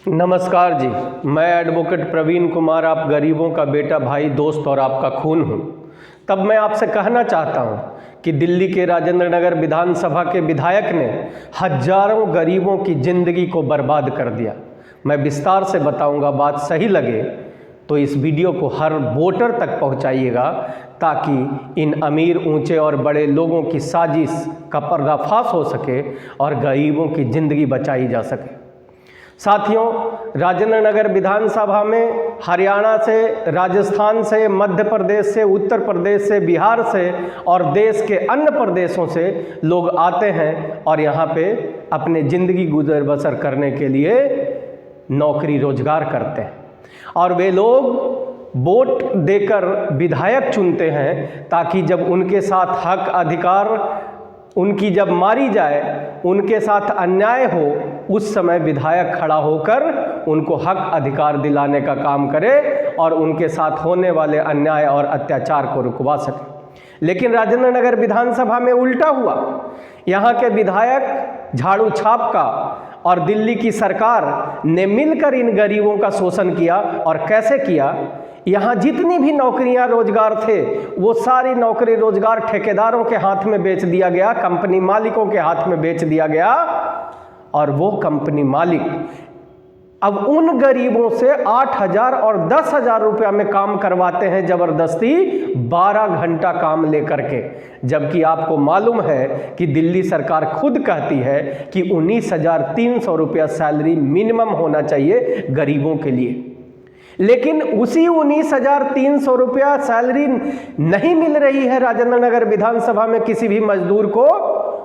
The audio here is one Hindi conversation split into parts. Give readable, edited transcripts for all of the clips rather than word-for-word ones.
नमस्कार जी, मैं एडवोकेट प्रवीण कुमार, आप गरीबों का बेटा, भाई, दोस्त और आपका खून हूँ। तब मैं आपसे कहना चाहता हूँ कि दिल्ली के राजेंद्र नगर विधानसभा के विधायक ने हजारों गरीबों की ज़िंदगी को बर्बाद कर दिया। मैं विस्तार से बताऊँगा, बात सही लगे तो इस वीडियो को हर वोटर तक पहुँचाइएगा ताकि इन अमीर, ऊंचे और बड़े लोगों की साजिश का पर्दाफाश हो सके और गरीबों की ज़िंदगी बचाई जा सके। साथियों, राजेंद्र नगर विधानसभा में हरियाणा से, राजस्थान से, मध्य प्रदेश से, उत्तर प्रदेश से, बिहार से और देश के अन्य प्रदेशों से लोग आते हैं और यहाँ पे अपने ज़िंदगी गुजर बसर करने के लिए नौकरी रोजगार करते हैं। और वे लोग वोट देकर विधायक चुनते हैं ताकि जब उनके साथ हक अधिकार, उनकी जब मारी जाए, उनके साथ अन्याय हो, उस समय विधायक खड़ा होकर उनको हक अधिकार दिलाने का काम करे और उनके साथ होने वाले अन्याय और अत्याचार को रुकवा सके। लेकिन राजेंद्र नगर विधानसभा में उल्टा हुआ। यहाँ के विधायक झाड़ू छाप का और दिल्ली की सरकार ने मिलकर इन गरीबों का शोषण किया। और कैसे किया? यहाँ जितनी भी नौकरियां रोजगार थे वो सारी नौकरी रोजगार ठेकेदारों के हाथ में बेच दिया गया, कंपनी मालिकों के हाथ में बेच दिया गया। और वो कंपनी मालिक अब उन गरीबों से 8,000 और 10,000 रुपया में काम करवाते हैं जबरदस्ती, 12 घंटा काम लेकर के। जबकि आपको मालूम है कि दिल्ली सरकार खुद कहती है कि 19,300 रुपया सैलरी मिनिमम होना चाहिए गरीबों के लिए। लेकिन उसी 19,300 रुपया सैलरी नहीं मिल रही है राजेंद्र नगर विधानसभा में किसी भी मजदूर को।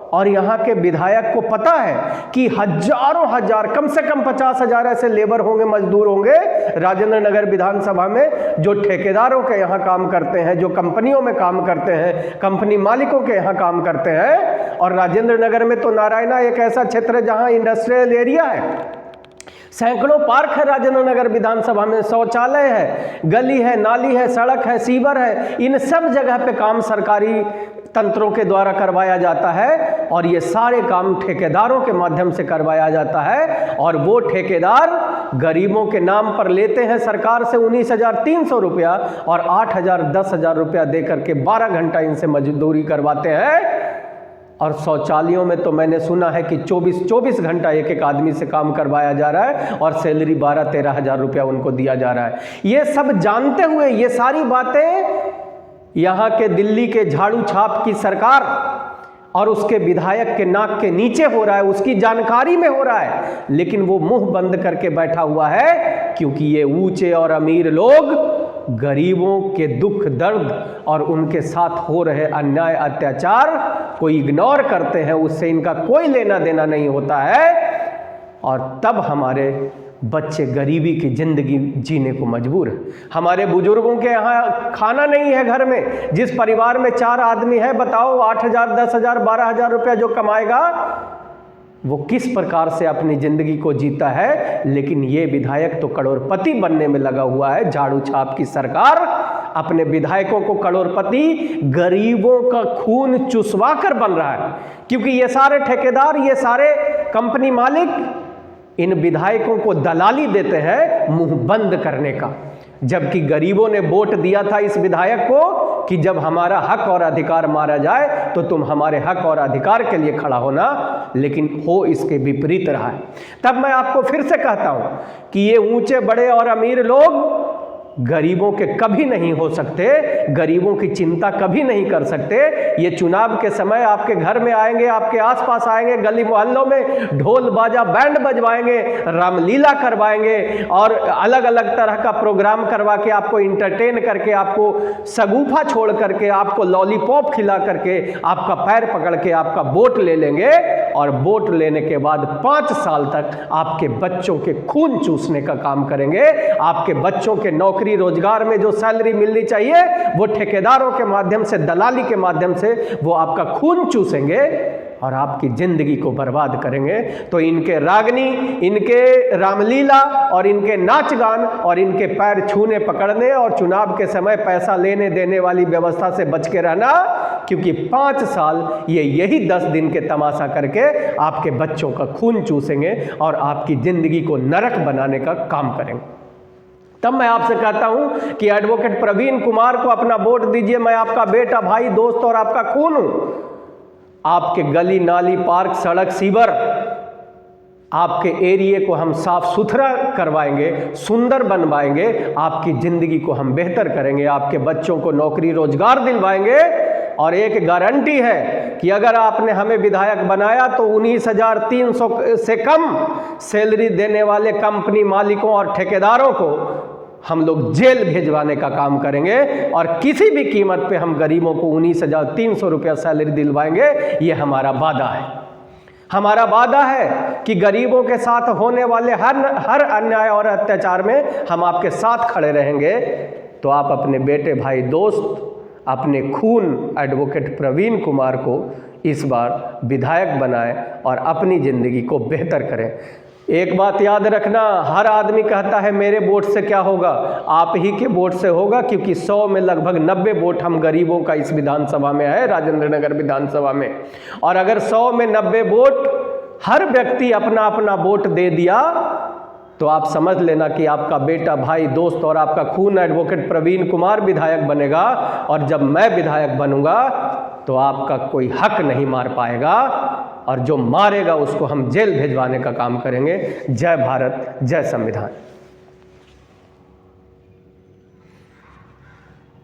और यहाँ के विधायक को पता है कि हजारों हजार, कम से कम 50,000 ऐसे लेबर होंगे, मजदूर होंगे राजेंद्र नगर विधानसभा में जो ठेकेदारों के यहाँ काम करते हैं, जो कंपनियों में काम करते हैं, कंपनी मालिकों के यहाँ काम करते हैं। और राजेंद्र नगर में तो नारायणा एक ऐसा क्षेत्र है जहाँ इंडस्ट्रियल एरिया है, सैकड़ों पार्क है राजेंद्र नगर विधानसभा में, शौचालय है, गली है, नाली है, सड़क है, सीवर है। इन सब जगह पे काम सरकारी तंत्रों के द्वारा करवाया जाता है और ये सारे काम ठेकेदारों के माध्यम से करवाया जाता है। और वो ठेकेदार गरीबों के नाम पर लेते हैं सरकार से 19,300 रुपया और 8,000 10,000 रुपया दे करके 12 घंटा इनसे मजदूरी करवाते हैं। और शौचालयों में तो मैंने सुना है कि 24 घंटा एक एक आदमी से काम करवाया जा रहा है और सैलरी 12-13 हज़ार रुपया उनको दिया जा रहा है। ये सब जानते हुए ये सारी बातें यहाँ के दिल्ली के झाड़ू छाप की सरकार और उसके विधायक के नाक के नीचे हो रहा है, उसकी जानकारी में हो रहा है। लेकिन वो मुंह बंद करके बैठा हुआ है क्योंकि ये ऊंचे और अमीर लोग गरीबों के दुख दर्द और उनके साथ हो रहे अन्याय अत्याचार को इग्नोर करते हैं, उससे इनका कोई लेना देना नहीं होता है। और तब हमारे बच्चे गरीबी की जिंदगी जीने को मजबूर हैं। हमारे बुजुर्गों के यहाँ खाना नहीं है घर में। जिस परिवार में 4 आदमी है, बताओ 8,000 10,000 12,000 रुपया जो कमाएगा वो किस प्रकार से अपनी जिंदगी को जीता है। लेकिन ये विधायक तो करोड़पति बनने में लगा हुआ है। झाड़ू छाप की सरकार अपने विधायकों को करोड़पति, गरीबों का खून चुसवा कर बन रहा है। क्योंकि ये सारे ठेकेदार, ये सारे कंपनी मालिक इन विधायकों को दलाली देते हैं मुंह बंद करने का। जबकि गरीबों ने वोट दिया था इस विधायक को कि जब हमारा हक और अधिकार मारा जाए तो तुम हमारे हक और अधिकार के लिए खड़ा होना। लेकिन हो इसके विपरीत रहा है। तब मैं आपको फिर से कहता हूं कि ये ऊंचे बड़े और अमीर लोग गरीबों के कभी नहीं हो सकते, गरीबों की चिंता कभी नहीं कर सकते। ये चुनाव के समय आपके घर में आएंगे, आपके आसपास आएंगे, गली मोहल्लों में ढोल बाजा बैंड बजवाएंगे, रामलीला करवाएंगे और अलग अलग तरह का प्रोग्राम करवा के आपको इंटरटेन करके, आपको सगुफा छोड़ करके, आपको लॉलीपॉप खिला करके, आपका पैर पकड़ के आपका वोट ले लेंगे। और वोट लेने के बाद 5 साल तक आपके बच्चों के खून चूसने का काम करेंगे। आपके बच्चों के नौकरी रोजगार में जो सैलरी मिलनी चाहिए वो ठेकेदारों के माध्यम से, दलाली के माध्यम से वो आपका खून चूसेंगे। और आपकी ज़िंदगी को बर्बाद करेंगे, तो इनके रागनी, इनके रामलीला और इनके नाच गान और इनके पैर छूने पकड़ने और चुनाव के समय पैसा लेने देने वाली व्यवस्था से बच के रहना, क्योंकि 5 साल ये यही 10 दिन के तमाशा करके आपके बच्चों का खून चूसेंगे और आपकी ज़िंदगी को नरक बनाने का काम करेंगे। तब मैं आपसे कहता हूं कि एडवोकेट प्रवीण कुमार को अपना वोट दीजिए। मैं आपका बेटा, भाई, दोस्त और आपका खून हूं। आपके गली नाली, पार्क, सड़क, सीवर, आपके एरिया को हम साफ सुथरा करवाएंगे, सुंदर बनवाएंगे, आपकी ज़िंदगी को हम बेहतर करेंगे, आपके बच्चों को नौकरी रोजगार दिलवाएंगे। और एक गारंटी है कि अगर आपने हमें विधायक बनाया तो 19,300 से कम सैलरी देने वाले कंपनी मालिकों और ठेकेदारों को हम लोग जेल भेजवाने का काम करेंगे और किसी भी कीमत पे हम गरीबों को 19,300 रुपया सैलरी दिलवाएंगे। ये हमारा वादा है। हमारा वादा है कि गरीबों के साथ होने वाले हर अन्याय और अत्याचार में हम आपके साथ खड़े रहेंगे। तो आप अपने बेटे, भाई, दोस्त, अपने खून एडवोकेट प्रवीण कुमार को इस बार विधायक बनाएं और अपनी ज़िंदगी को बेहतर करें। एक बात याद रखना, हर आदमी कहता है मेरे वोट से क्या होगा, आप ही के वोट से होगा, क्योंकि 100 में लगभग 90 वोट हम गरीबों का इस विधानसभा में है, राजेंद्र नगर विधानसभा में। और अगर 100 में 90 वोट हर व्यक्ति अपना अपना वोट दे दिया तो आप समझ लेना कि आपका बेटा, भाई, दोस्त और आपका खून एडवोकेट प्रवीण कुमार विधायक बनेगा। और जब मैं विधायक बनूंगा तो आपका कोई हक नहीं मार पाएगा, और जो मारेगा उसको हम जेल भेजवाने का काम करेंगे। जय भारत, जय संविधान।